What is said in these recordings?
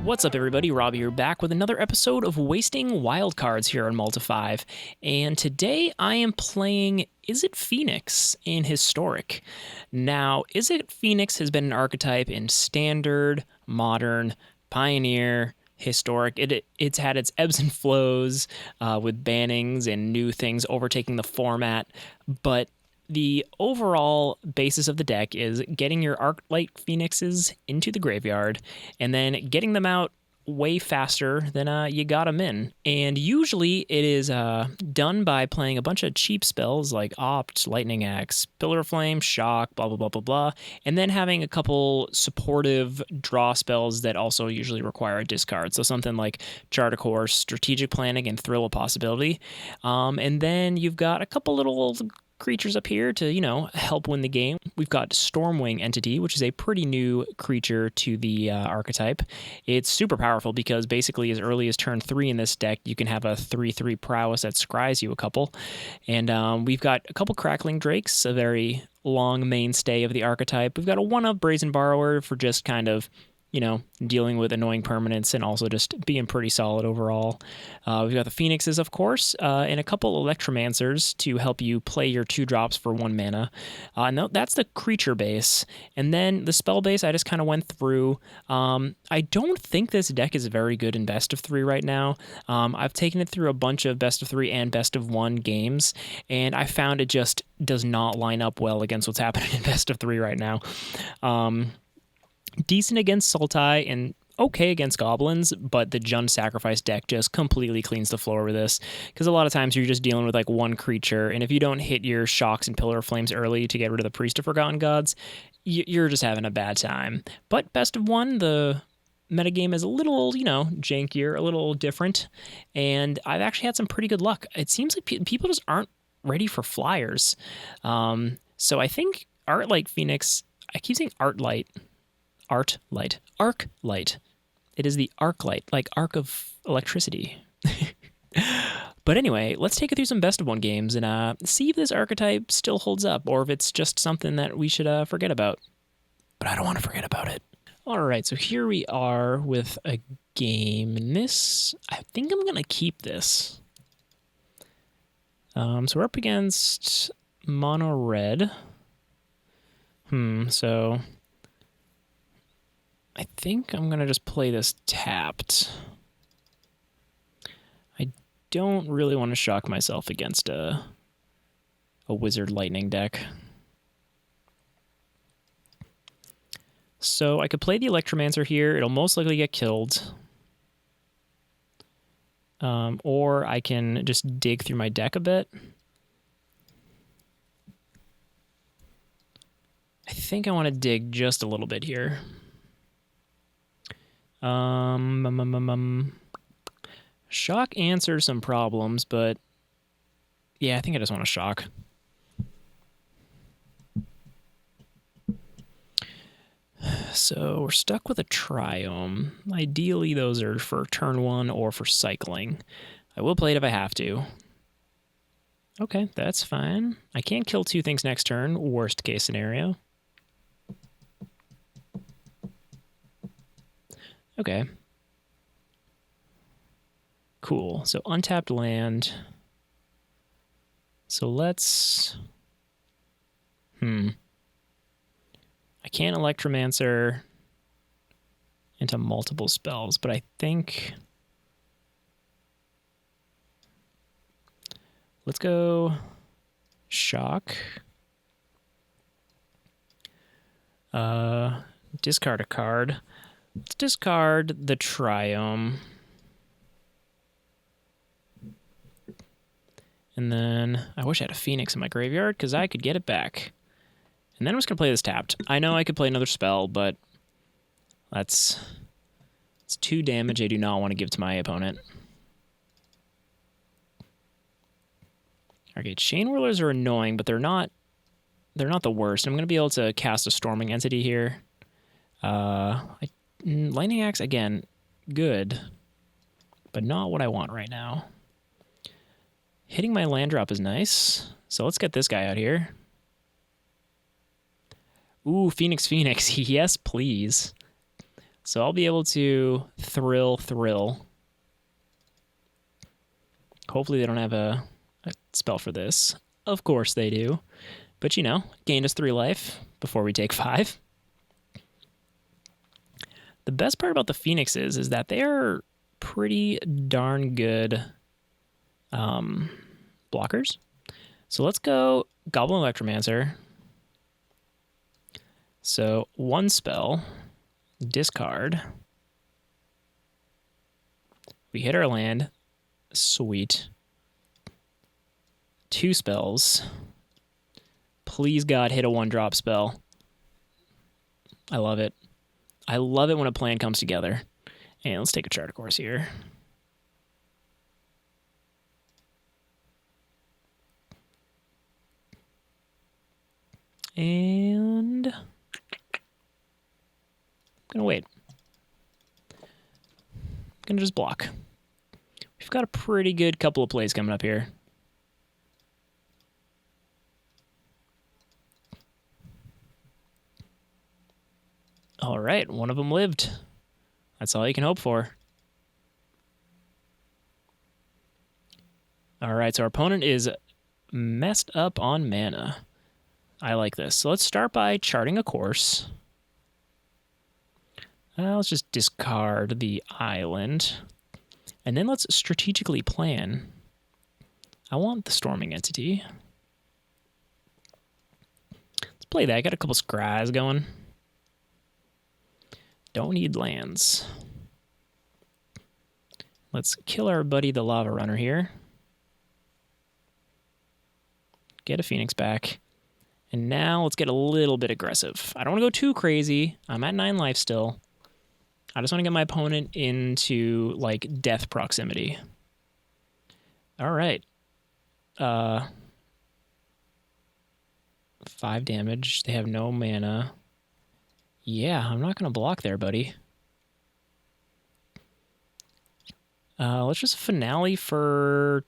What's up, everybody? Robbie here, back with another episode of Wasting Wildcards here on Malta 5. And today I am playing Izzet Phoenix in Historic. Now, Izzet Phoenix has been an archetype in Standard, Modern, Pioneer, Historic. It's had its ebbs and flows with bannings and new things overtaking the format, but the overall basis of the deck is getting your Arclight Phoenixes into the graveyard and then getting them out way faster than you got them in. And usually it is done by playing a bunch of cheap spells like Opt, Lightning Axe, Pillar of Flame, Shock, blah, blah, blah, blah, blah, and then having a couple supportive draw spells that also usually require a discard. So something like Chart a Course, Strategic Planning, and Thrill a Possibility. And then you've got a couple little creatures up here to, help win the game. We've got Stormwing Entity, which is a pretty new creature to the archetype. It's super powerful because basically as early as turn 3 in this deck, you can have a 3/3 prowess that scries you a couple. And we've got a couple Crackling Drakes, a very long mainstay of the archetype. We've got a 1-of Brazen Borrower for just kind of dealing with annoying permanents and also just being pretty solid overall. We've got the Phoenixes, of course, and a couple Electromancers to help you play your 2-drops for 1 mana. And that's the creature base. And then the spell base, I just kind of went through. I don't think this deck is very good in best of 3 right now. I've taken it through a bunch of best of 3 and best of 1 games, and I found it just does not line up well against what's happening in best of 3 right now. Decent against Sultai and okay against Goblins, but the Jund Sacrifice deck just completely cleans the floor with this, because a lot of times you're just dealing with like one creature, and if you don't hit your Shocks and Pillar of Flames early to get rid of the Priest of Forgotten Gods, you're just having a bad time. But best of 1, the metagame is a little, jankier, a little different, and I've actually had some pretty good luck. It seems like people just aren't ready for flyers. So I think Arclight Phoenix, I keep saying Arclight. Arclight. It is the Arclight, like arc of electricity. But anyway, let's take it through some best of 1 games and see if this archetype still holds up, or if it's just something that we should forget about. But I don't want to forget about it. All right, so here we are with a game. And this, I think I'm going to keep this. So we're up against mono red. So I think I'm going to just play this tapped. I don't really want to shock myself against a Wizard Lightning deck. So I could play the Electromancer here. It'll most likely get killed. Or I can just dig through my deck a bit. I think I want to dig just a little bit here. Shock answers some problems, but yeah, I think I just want to shock. So we're stuck with a Triome. Ideally, those are for turn 1 or for cycling. I will play it if I have to. Okay, that's fine. I can't kill 2 things next turn, worst case scenario. Okay. Cool. So untapped land. So let's... I can't Electromancer into multiple spells, but I think... Let's go Shock. Discard a card. Let's discard the Triome. And then I wish I had a Phoenix in my graveyard because I could get it back. And then I'm just going to play this tapped. I know I could play another spell, but it's 2 damage I do not want to give to my opponent. Okay, Chain Whirlers are annoying, but they're not the worst. I'm going to be able to cast a Storming Entity here. Lightning Axe, again, good, but not what I want right now. Hitting my land drop is nice, so let's get this guy out here. Ooh, Phoenix. Yes, please. So I'll be able to thrill. Hopefully they don't have a spell for this. Of course they do. But you know, gained us 3 life before we take 5. The best part about the Phoenixes is that they are pretty darn good blockers. So let's go Goblin Electromancer. So 1 spell, discard. We hit our land. Sweet. 2 spells. Please, God, hit a 1-drop spell. I love it. I love it when a plan comes together. And let's take a Chart of Course here. And I'm gonna wait. I'm gonna just block. We've got a pretty good couple of plays coming up here. All right, one of them lived. That's all you can hope for. All right, so our opponent is messed up on mana. I like this. So let's start by charting a course. Let's just discard the island. And then let's strategically plan. I want the Storming Entity. Let's play that. I got a couple scries going. Don't need lands. Let's kill our buddy the Lava Runner here. Get a Phoenix back. And now let's get a little bit aggressive. I don't want to go too crazy. I'm at 9 life still. I just want to get my opponent into, like, death proximity. All right. 5 damage. They have no mana. Yeah, I'm not going to block there, buddy. Let's just finale for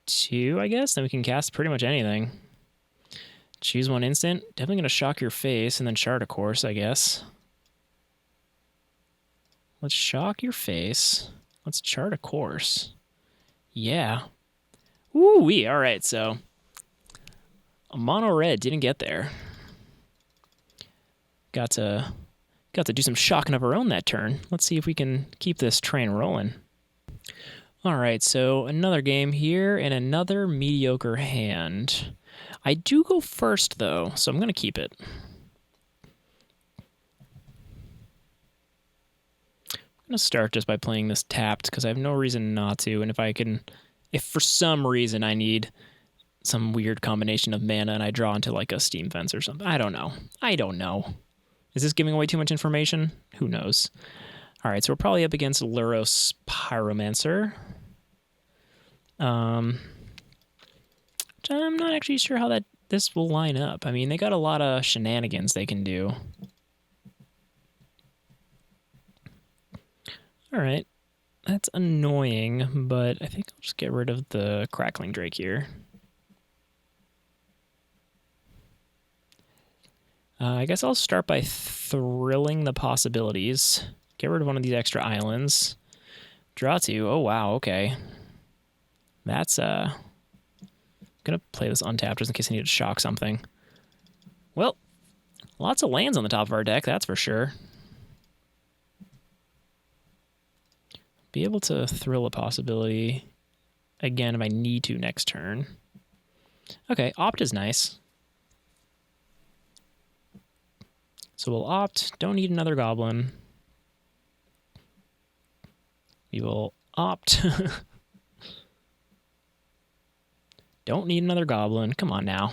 2, I guess. Then we can cast pretty much anything. Choose 1 instant. Definitely going to shock your face and then Chart a Course, I guess. Let's shock your face. Let's Chart a Course. Yeah. Ooh-wee. All right, so a mono red didn't get there. Got to do some shocking of our own that turn. Let's see if we can keep this train rolling. All right, so another game here and another mediocre hand. I do go first, though, so I'm going to keep it. I'm going to start just by playing this tapped, because I have no reason not to, and if for some reason I need some weird combination of mana and I draw into like a Steam Fence or something, I don't know. Is this giving away too much information? Who knows? All right, so we're probably up against Luros Pyromancer. I'm not actually sure how this will line up. I mean, they got a lot of shenanigans they can do. All right. That's annoying, but I think I'll just get rid of the Crackling Drake here. I guess I'll start by thrilling the possibilities. Get rid of one of these extra islands. Draw 2. Oh, wow, okay. That's, I'm gonna play this untapped just in case I need to shock something. Well, lots of lands on the top of our deck, that's for sure. Be able to thrill a possibility again if I need to next turn. Okay, opt is nice. So we'll opt, don't need another goblin. We will opt. Don't need another goblin. Come on now.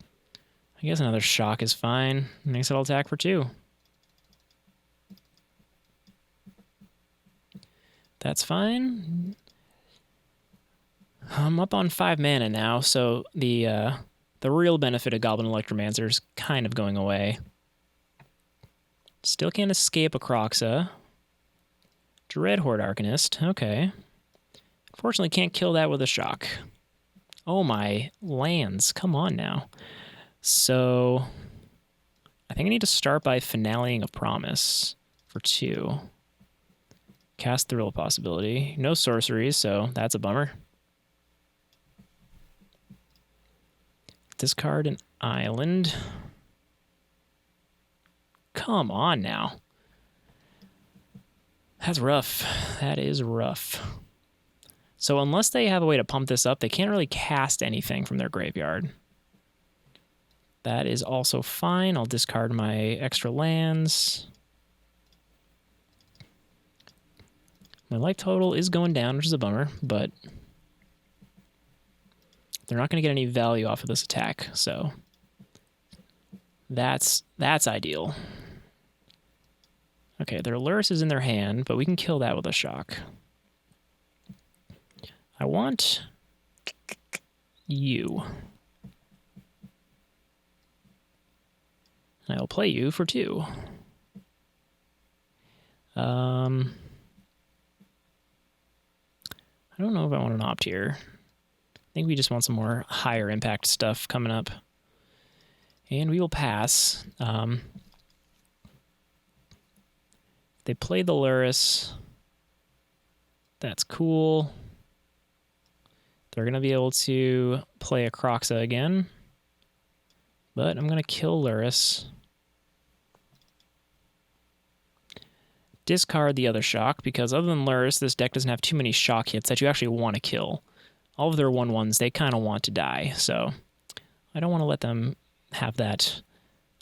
I guess another shock is fine. Next I'll attack for 2. That's fine. I'm up on 5 mana now, so the real benefit of Goblin Electromancer is kind of going away. Still can't escape a Croxa. Dreadhorde Arcanist. Okay. Unfortunately, can't kill that with a shock. Oh my lands. Come on now. So I think I need to start by finaleing a promise. for 2. Cast Thrill possibility. No sorceries, so that's a bummer. Discard an island. Come on now. That's rough. That is rough. So unless they have a way to pump this up, they can't really cast anything from their graveyard. That is also fine. I'll discard my extra lands. My life total is going down, which is a bummer, but they're not going to get any value off of this attack, so that's ideal. Okay, their Luris is in their hand, but we can kill that with a shock. I want you. I will play you for 2. I don't know if I want an opt here. I think we just want some more higher impact stuff coming up. And we will pass. They play the Luris. That's cool. They're going to be able to play a Croxa again. But I'm going to kill Luris. Discard the other shock, because other than Luris, this deck doesn't have too many shock hits that you actually want to kill. All of their 1/1s, they kind of want to die, so I don't want to let them have that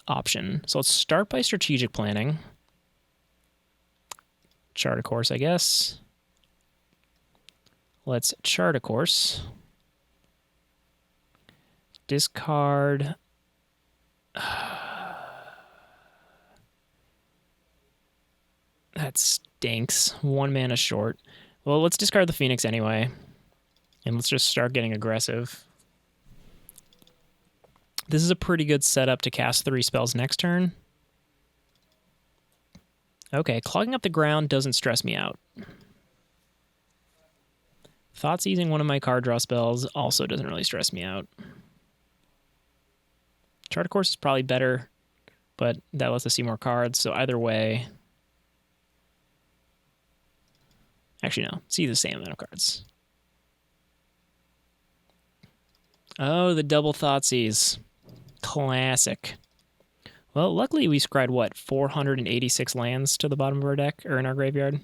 option. So let's start by strategic planning. Chart a course, I guess. Let's chart a course. Discard. That stinks. 1 mana short. Well, let's discard the Phoenix anyway. And let's just start getting aggressive. This is a pretty good setup to cast 3 spells next turn. Okay, clogging up the ground doesn't stress me out. Thought seizing one of my card draw spells also doesn't really stress me out. Chart a course is probably better, but that lets us see more cards, so either way... Actually, no. See the same amount of cards. Oh, the double Thoughtseize. Classic. Well, luckily we scryed, what, 486 lands to the bottom of our deck, or in our graveyard?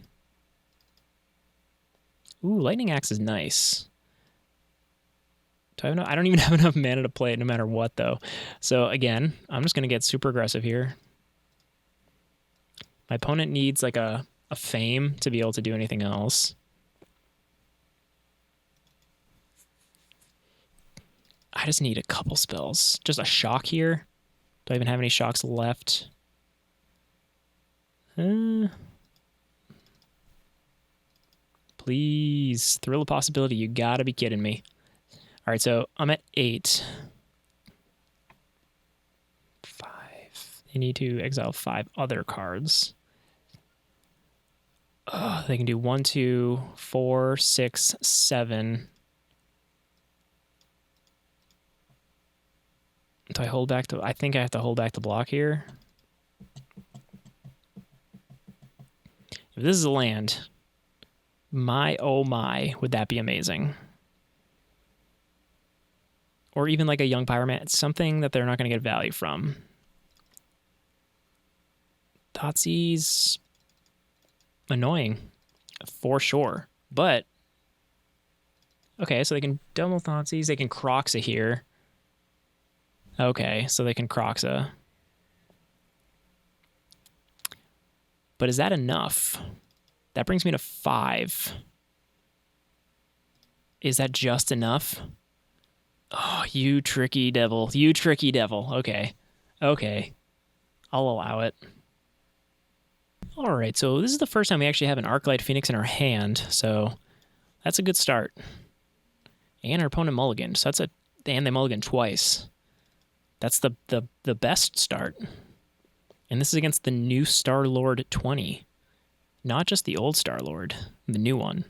Ooh, Lightning Axe is nice. I don't even have enough mana to play it no matter what, though. So, again, I'm just going to get super aggressive here. My opponent needs, like, a Fame to be able to do anything else. I just need a couple spells. Just a shock here. Do I even have any shocks left? Please. Thrill of possibility. You gotta be kidding me. All right, so I'm at 8. 5. They need to exile 5 other cards. They can do 1, 2, 4, 6, 7. Do I hold back I think I have to hold back the block here. If this is a land, my oh my, would that be amazing. Or even like a young pyroman, it's something that they're not going to get value from. Thoughtseize, annoying, for sure. But, okay, so they can double Thoughtseize, they can Croxa here. Okay, so they can Croxa. But is that enough? That brings me to 5. Is that just enough? Oh, you tricky devil. You tricky devil. Okay. Okay. I'll allow it. All right, so this is the first time we actually have an Arclight Phoenix in our hand, so that's a good start. And our opponent mulliganed, so that's and they mulliganed twice. That's the best start. And this is against the new Star-Lord 20. Not just the old Star-Lord, the new one.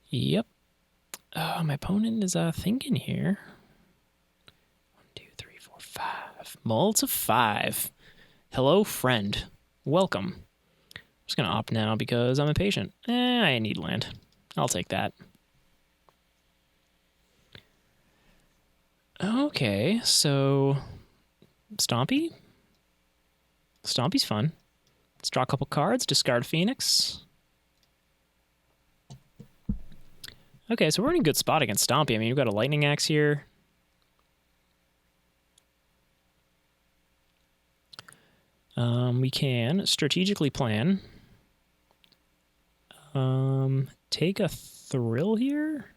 Yep. My opponent is thinking here. 1, 2, 3, 4, 5. Mull to 5. Hello, friend. Welcome. I'm just going to opt now because I'm impatient. I need land. I'll take that. Okay, so Stompy? Stompy's fun. Let's draw a couple cards, discard Phoenix. Okay, so we're in a good spot against Stompy. I mean, we've got a Lightning Axe here. We can strategically plan. Take a Thrill here.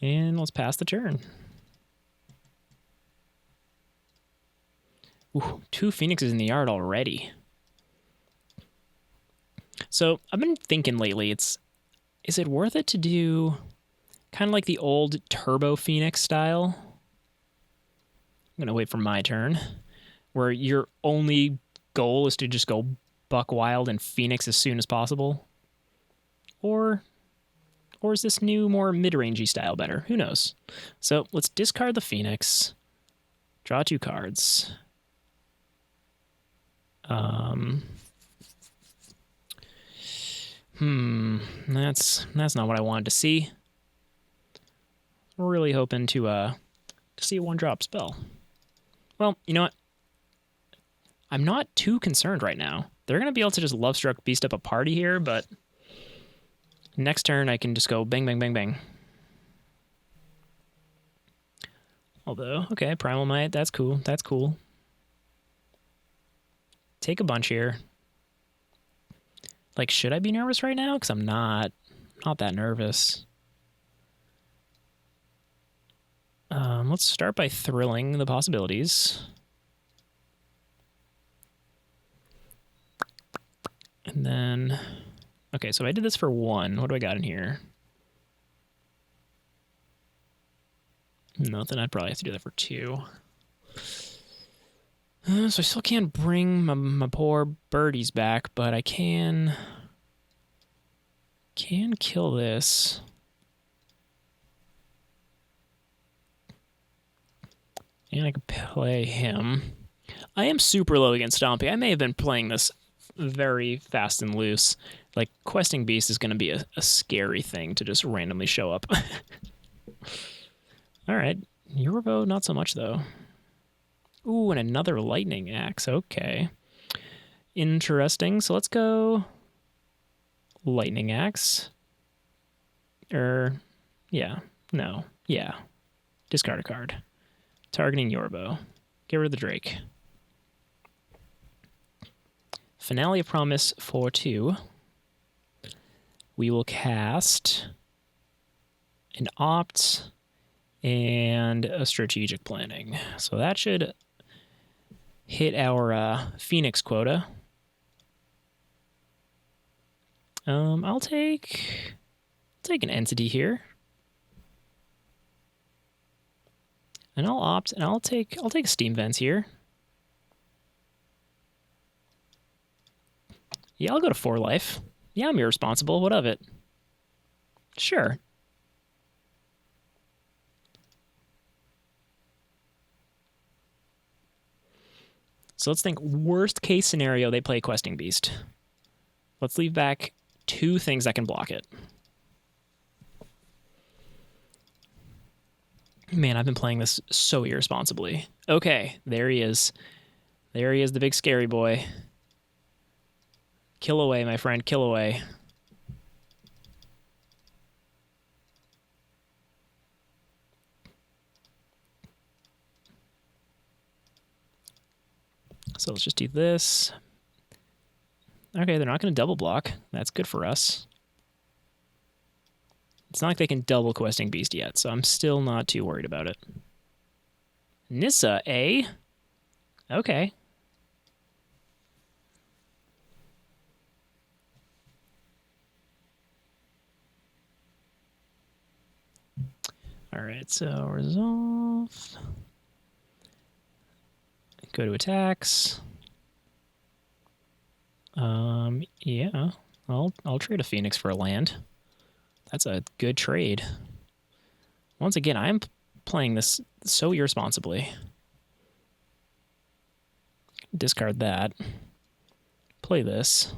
And let's pass the turn. Ooh, 2 Phoenixes in the yard already. So I've been thinking lately, is it worth it to do kind of like the old Turbo Phoenix style? I'm going to wait for my turn, where your only goal is to just go buck wild and Phoenix as soon as possible? Or is this new, more mid-rangey style better? Who knows? So let's discard the Phoenix, draw 2 cards. That's not what I wanted to see. We're really hoping to see a 1-drop spell. Well, you know what? I'm not too concerned right now. They're going to be able to just Lovestruck Beast up a party here, but next turn I can just go bang, bang, bang, bang. Although, okay, Primal Might, that's cool. That's cool. Take a bunch here. Like, should I be nervous right now? Because I'm not that nervous. Let's start by thrilling the possibilities. And then, okay, so if I did this for 1, what do I got in here? Nothing. I'd probably have to do that for 2. So I still can't bring my poor birdies back, but I can kill this. And I can play him. I am super low against Stompy. I may have been playing this very fast and loose. Like, Questing Beast is going to be a scary thing to just randomly show up. Alright. Yorvo, not so much, though. Ooh, and another Lightning Axe. Okay. Interesting. So let's go Lightning Axe. Yeah. No. Yeah. Discard a card. Targeting Yorbo. Get rid of the Drake. Finale of Promise for 2. We will cast an Opt and a Strategic Planning. So that should hit our Phoenix quota. I'll take an Entity here. And I'll opt, and I'll take a Steam Vents here. Yeah, I'll go to 4 life. Yeah, I'm irresponsible. What of it? Sure. So let's think worst case scenario, they play Questing Beast. Let's leave back 2 things that can block it. Man, I've been playing this so irresponsibly. Okay, there he is. There he is, the big scary boy. Kill away, my friend, kill away. So let's just do this. Okay, they're not going to double block. That's good for us. It's not like they can double Questing Beast yet, so I'm still not too worried about it. Nissa, eh? Okay. Alright, so resolve. Go to attacks. Yeah. I'll trade a Phoenix for a land. That's a good trade. Once again, I'm playing this so irresponsibly. Discard that. Play this.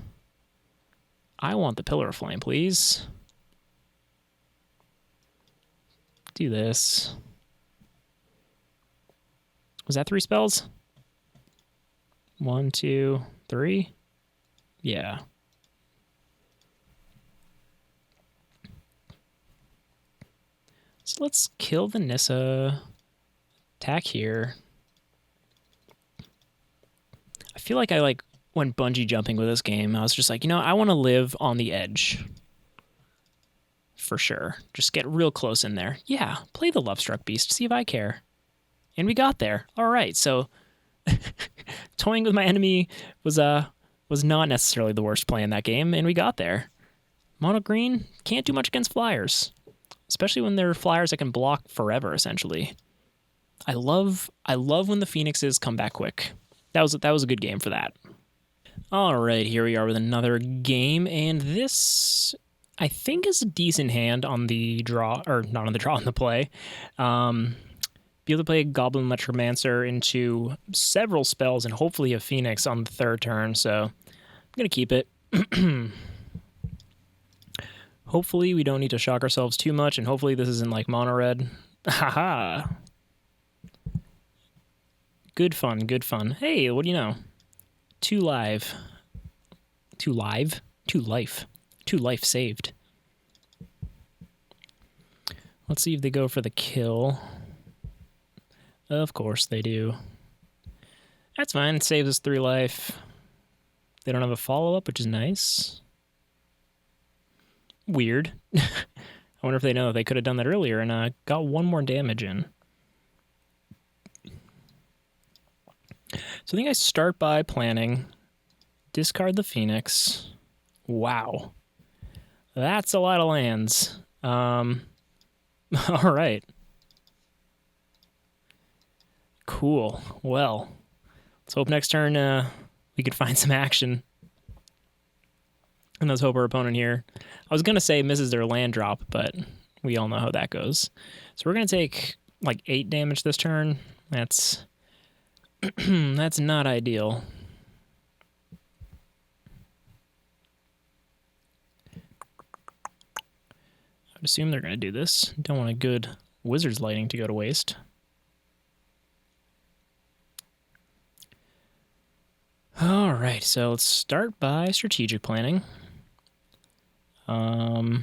I want the Pillar of Flame, please. Do this. Was that 3 spells? 1, 2, 3? Yeah. So let's kill the Nissa. Attack here. I feel like I went bungee jumping with this game. I was just like, I want to live on the edge. For sure. Just get real close in there. Yeah, play the Lovestruck Beast. See if I care. And we got there. All right, so toying with my enemy was not necessarily the worst play in that game, and we got there. Mono green can't do much against flyers, especially when they're flyers that can block forever, essentially. I love when the Phoenixes come back quick. That was a good game for that. All right, here we are with another game, and this I think is a decent hand on the draw, or not on the draw, on the play. Be able to play a Goblin Metromancer into several spells and hopefully a Phoenix on the 3rd turn, so I'm going to keep it. Hopefully we don't need to shock ourselves too much, and hopefully this isn't like mono red. Haha. Good fun, good fun. Hey, what do you know? 2 life. 2 life? 2 life. 2 life saved. Let's see if they go for the kill. Of course they do. That's fine. It saves us 3 life. They don't have a follow-up, which is nice. Weird. I wonder if they know they could have done that earlier and got 1 more damage in. So I think I start by planning. Discard the Phoenix. Wow. That's a lot of lands. All right. Cool. Well, let's hope next turn we could find some action. And let's hope our opponent here. I was going to say misses their land drop, but we all know how that goes. So we're going to take like 8 damage this turn. That's that's not ideal. I'd assume they're going to do this. Don't want a good Wizard's Lightning to go to waste. All right, so let's start by strategic planning. I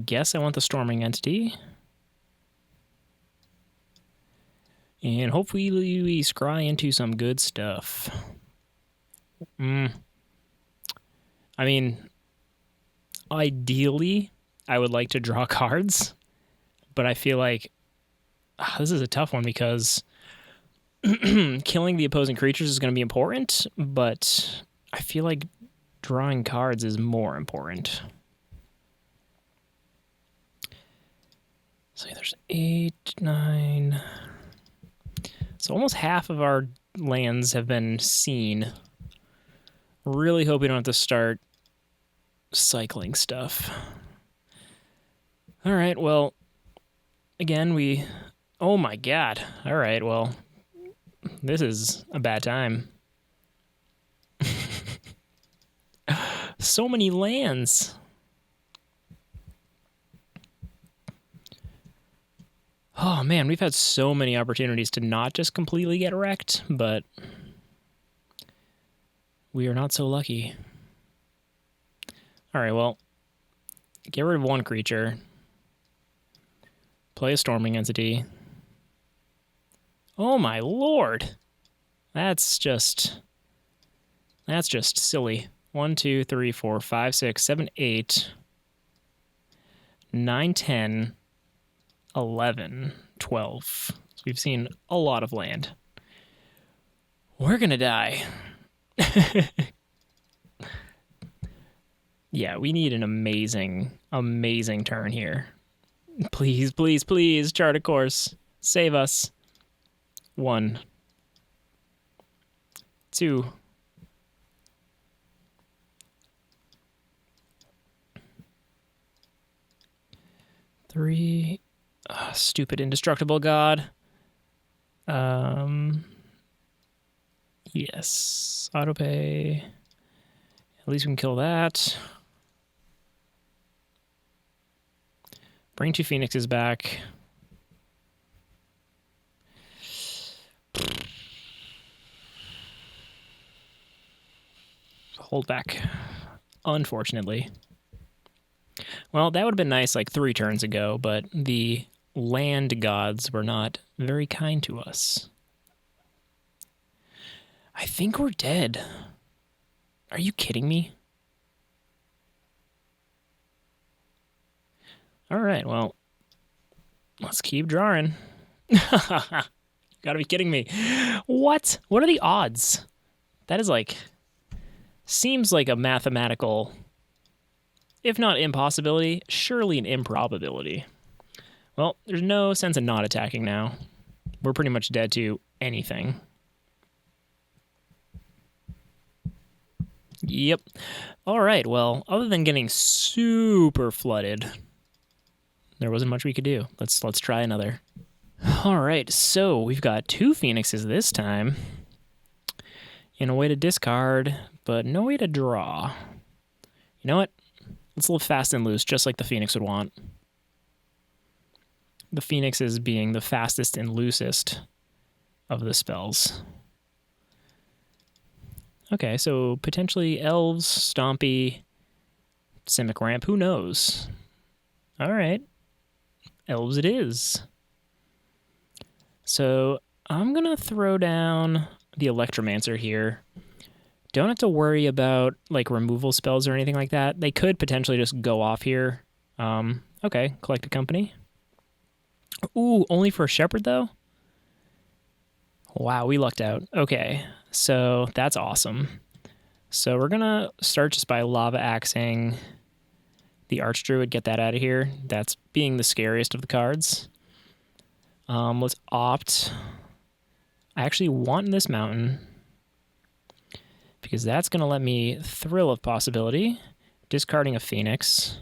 guess I want the Storming Entity. And hopefully we scry into some good stuff. I mean, ideally, I would like to draw cards, but I feel like this is a tough one because killing the opposing creatures is going to be important, but I feel like drawing cards is more important. So there's 8, 9. So almost half of our lands have been seen. Really hope we don't have to start cycling stuff. All right, well, again, oh my god. All right, well, this is a bad time. So many lands. Oh man, we've had so many opportunities to not just completely get wrecked, but we are not so lucky. All right, well, get rid of 1 creature. Play a Storming Entity. Oh my lord. That's just silly. 1, 2, 3, 4, 5, 6, 7, 8, 9, 10, 11, 12. So we've seen a lot of land. We're gonna die. Yeah, we need an amazing, amazing turn here. Please, please, please, chart a course. Save us. 1, 2, 3. Stupid indestructible god. Yes. Autopay. At least we can kill that. Bring 2 Phoenixes back. Hold back. Unfortunately. Well, that would have been nice like 3 turns ago, but the land gods were not very kind to us. I think we're dead. Are you kidding me? All right, well, let's keep drawing. You gotta be kidding me. What? What are the odds? That is like, seems like a mathematical, if not impossibility, surely an improbability. Well, there's no sense in not attacking now. We're pretty much dead to anything. Yep. All right, well, other than getting super flooded, there wasn't much we could do. Let's try another. All right, so we've got 2 Phoenixes this time. In a way to discard, but no way to draw. You know what? Let's live fast and loose, just like the Phoenix would want. The Phoenixes being the fastest and loosest of the spells. Okay, so potentially Elves, Stompy, Simic Ramp, who knows? All right, Elves it is. So I'm going to throw down the Electromancer here. Don't have to worry about like removal spells or anything like that. They could potentially just go off here. Okay, collect a company. Ooh, only for a Shepherd though? Wow, we lucked out. Okay, so that's awesome. So we're gonna start just by lava axing the Archdruid, get that out of here. That's being the scariest of the cards. Let's opt. I actually want this mountain because that's gonna let me Thrill of Possibility, discarding a Phoenix,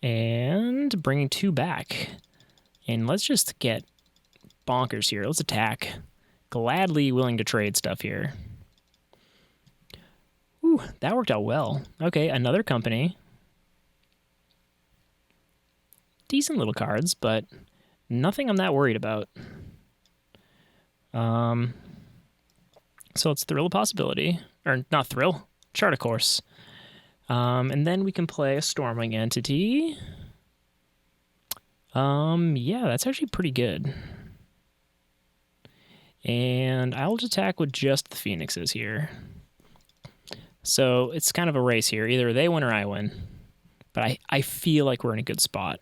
and bringing 2 back. And let's just get bonkers here. Let's attack. Gladly willing to trade stuff here. Ooh, that worked out well. Okay, another company. Decent little cards, but nothing I'm that worried about. So let's Thrill a Possibility. Or not Thrill, Chart a Course. And then we can play a Stormwing entity. Yeah, that's actually pretty good. And I'll just attack with just the Phoenixes here. So it's kind of a race here. Either they win or I win. But I feel like we're in a good spot.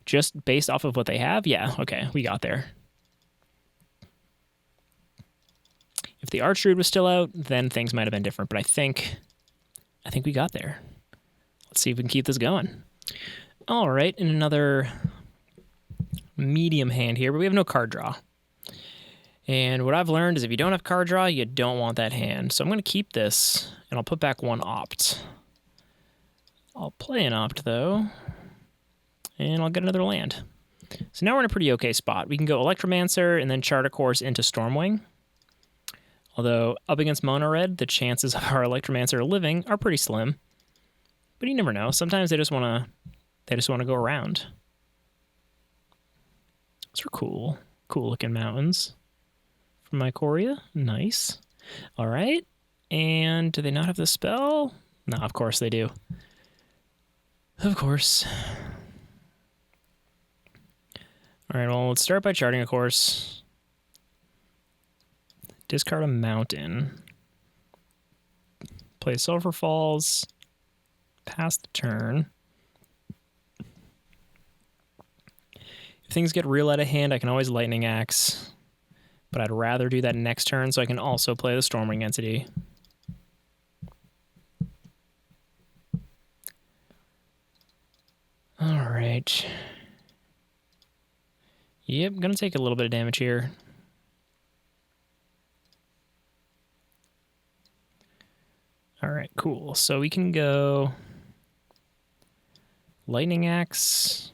Just based off of what they have? Yeah, okay, we got there. If the Archdruid was still out, then things might have been different. But I think we got there. Let's see if we can keep this going. All right, in another medium hand here, but we have no card draw. And what I've learned is if you don't have card draw, you don't want that hand. So I'm going to keep this, and I'll put back 1 opt. I'll play an opt, though, and I'll get another land. So now we're in a pretty okay spot. We can go Electromancer and then Chart a Course into Stormwing. Although, up against Mono Red, the chances of our Electromancer living are pretty slim. But you never know. Sometimes they just want to go around. Those are cool. Cool looking mountains. From Mycoria. Nice. All right. And do they not have the spell? No, of course they do. Of course. All right, well, let's start by charting a course. Discard a mountain. Play Sulphur Falls. Pass the turn. If things get real out of hand, I can always Lightning Axe. But I'd rather do that next turn so I can also play the Stormwing entity. All right. Yep, gonna take a little bit of damage here. All right, cool. So we can go Lightning Axe.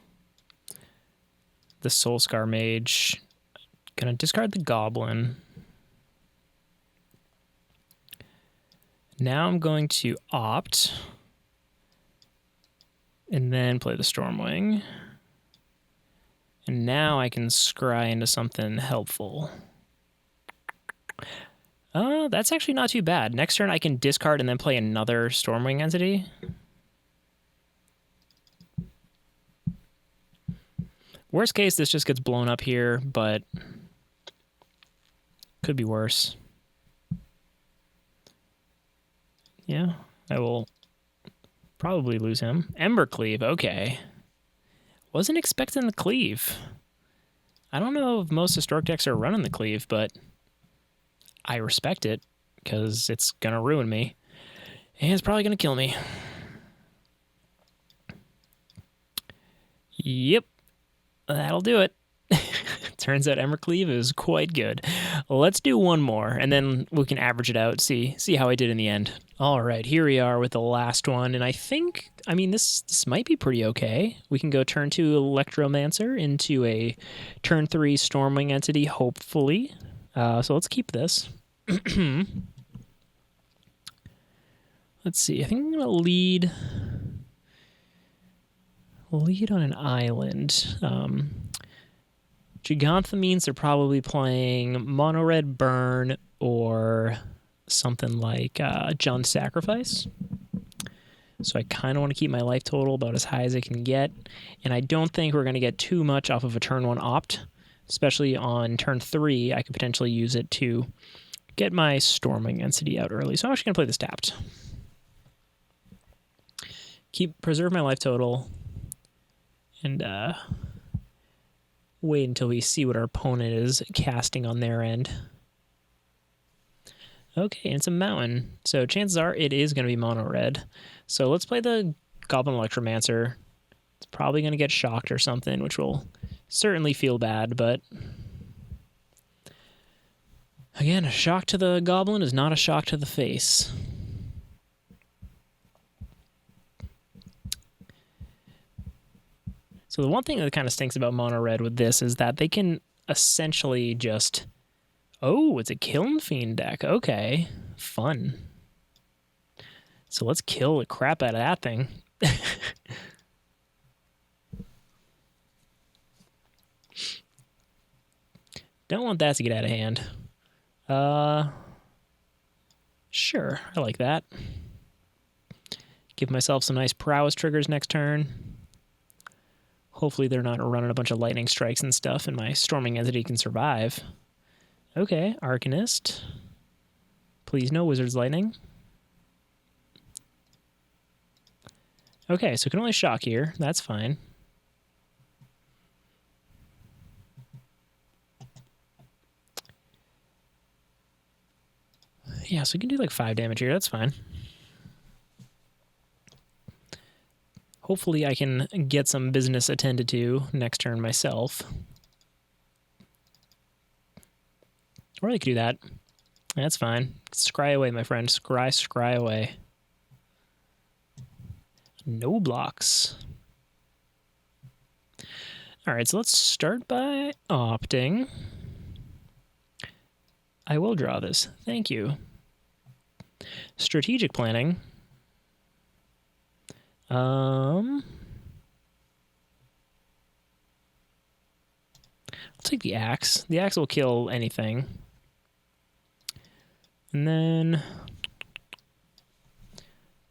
the Soulscar Mage. Gonna discard the Goblin. Now I'm going to opt. And then play the Stormwing. And now I can scry into something helpful. That's actually not too bad. Next turn I can discard and then play another Stormwing entity. Worst case, this just gets blown up here, but could be worse. Yeah, I will probably lose him. Embercleave, okay. Wasn't expecting the Cleave. I don't know if most Historic decks are running the Cleave, but I respect it because it's going to ruin me. And it's probably going to kill me. Yep. That'll do it. Turns out Embercleave is quite good. Let's do one more, and then we can average it out, see how I did in the end. All right, here we are with the last one, and I mean, this might be pretty okay. We can go turn 2 Electromancer into a turn 3 Stormwing entity, hopefully. So let's keep this. Let's see, I think I'm going to lead on an island. Gigantha means they're probably playing Mono Red Burn or something like Jund Sacrifice. So I kind of want to keep my life total about as high as I can get. And I don't think we're going to get too much off of a turn 1 opt. Especially on turn 3, I could potentially use it to get my Stormwing entity out early. So I'm actually going to play this tapped. Preserve my life total. And wait until we see what our opponent is casting on their end. Okay, and it's a mountain. So chances are it is going to be mono red. So let's play the Goblin Electromancer. It's probably going to get shocked or something, which will certainly feel bad, but again, a shock to the Goblin is not a shock to the face. So the one thing that kind of stinks about mono red with this is that they can essentially just... Oh, it's a Kiln Fiend deck. Okay, fun. So let's kill the crap out of that thing. Don't want that to get out of hand. Sure, I like that. Give myself some nice prowess triggers next turn. Hopefully they're not running a bunch of lightning strikes and stuff, and my Storming entity can survive. Okay, Arcanist. Please no Wizard's Lightning. Okay, so it can only shock here. That's fine. Yeah, so we can do like 5 damage here. That's fine. Hopefully I can get some business attended to next turn myself. Or I could do that. That's fine. Scry away, my friend. Scry away. No blocks. All right, so let's start by opting. I will draw this. Thank you. Strategic planning. I'll take the axe. The axe will kill anything. And then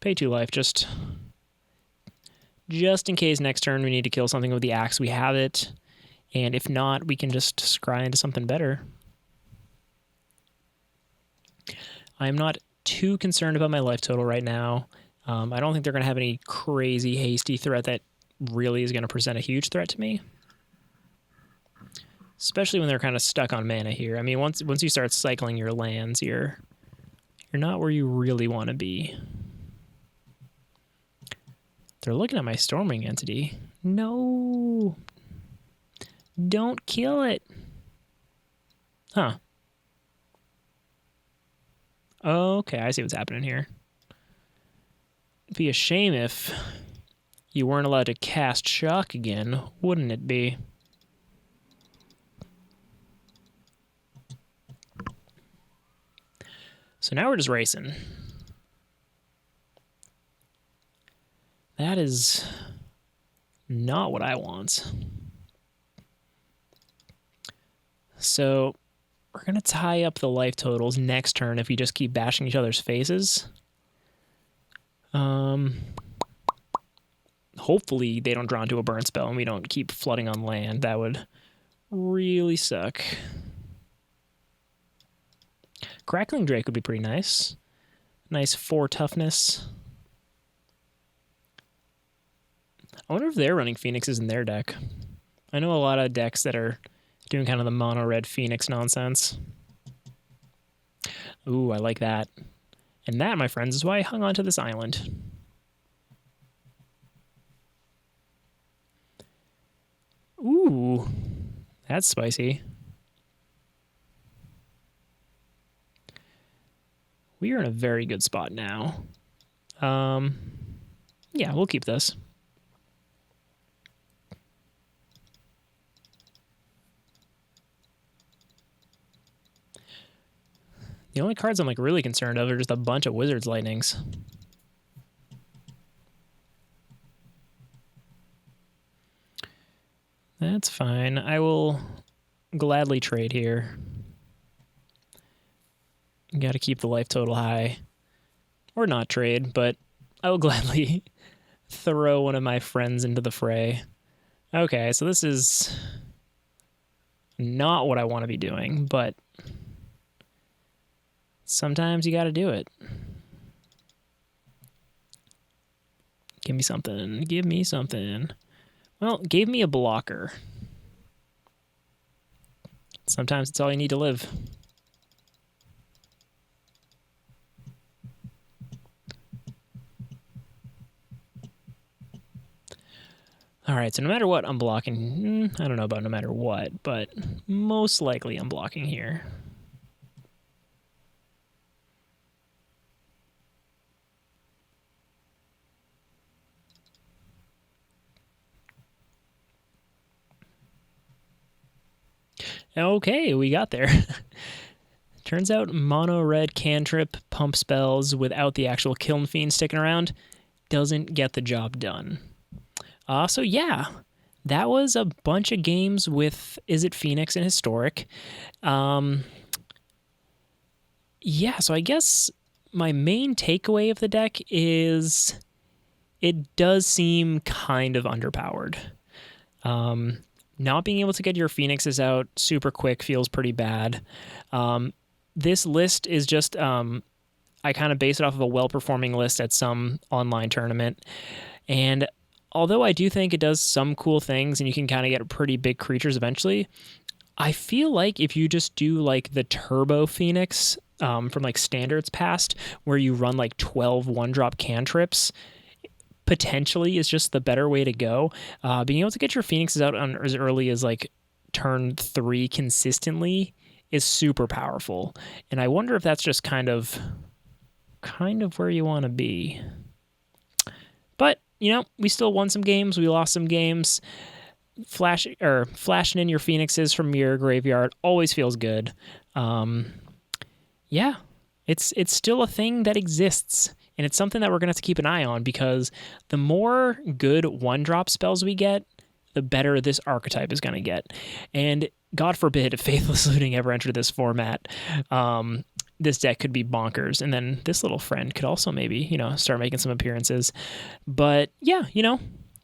pay 2 life just in case next turn we need to kill something with the axe. We have it. And if not, we can just scry into something better. I'm not too concerned about my life total right now. I don't think they're going to have any crazy hasty threat that really is going to present a huge threat to me. Especially when they're kind of stuck on mana here. I mean, once you start cycling your lands, you're not where you really want to be. They're looking at my Storming entity. No. Don't kill it. Huh. Okay, I see what's happening here. It'd be a shame if you weren't allowed to cast Shock again, wouldn't it be? So now we're just racing. That is not what I want. So we're going to tie up the life totals next turn if we just keep bashing each other's faces. Hopefully they don't draw into a burn spell and we don't keep flooding on land. That would really suck. Crackling Drake would be pretty nice. Nice 4 toughness. I wonder if they're running Phoenixes in their deck. I know a lot of decks that are doing kind of the mono-red Phoenix nonsense. Ooh, I like that. And that, my friends, is why I hung on to this island. Ooh, that's spicy. We are in a very good spot now. Yeah, we'll keep this. The only cards I'm like really concerned of are just a bunch of Wizard's Lightnings. That's fine. I will gladly trade here. Got to keep the life total high. Or not trade, but I will gladly throw one of my friends into the fray. Okay, so this is not what I want to be doing, but sometimes you got to do it. Give me something. Give me something. Well, gave me a blocker. Sometimes it's all you need to live. All right, so no matter what, I'm blocking. I don't know about no matter what, but most likely I'm blocking here. Okay, we got there. Turns out mono-red cantrip pump spells without the actual Kiln Fiend sticking around doesn't get the job done. So yeah, that was a bunch of games with Izzet Phoenix and Historic. Yeah, so I guess my main takeaway of the deck is it does seem kind of underpowered. Not being able to get your Phoenixes out super quick feels pretty bad. This list is just, I kind of base it off of a well-performing list at some online tournament. And although I do think it does some cool things and you can kind of get pretty big creatures eventually, I feel like if you just do like the Turbo Phoenix from like Standards Past, where you run like 12 one-drop cantrips, potentially is just the better way to go. Being able to get your Phoenixes out on as early as like turn 3 consistently is super powerful. And I wonder if that's just kind of where you want to be. But, you know, we still won some games. We lost some games. Flashing in your Phoenixes from your graveyard always feels good. Yeah, it's still a thing that exists. And it's something that we're going to have to keep an eye on, because the more good one-drop spells we get, the better this archetype is going to get. And God forbid if Faithless Looting ever entered this format, this deck could be bonkers. And then this little friend could also maybe, you know, start making some appearances. But yeah, you know,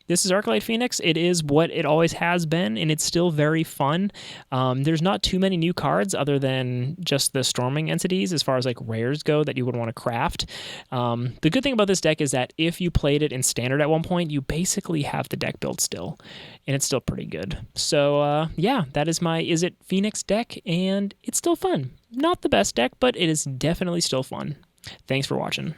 this is Arclight Phoenix. It is what it always has been, and it's still very fun. There's not too many new cards other than just the storming entities as far as like rares go that you would want to craft. The good thing about this deck is that if you played it in Standard at one point, you basically have the deck built still, and it's still pretty good. So yeah, that is my Izzet Phoenix deck, and it's still fun. Not the best deck, but it is definitely still fun. Thanks for watching.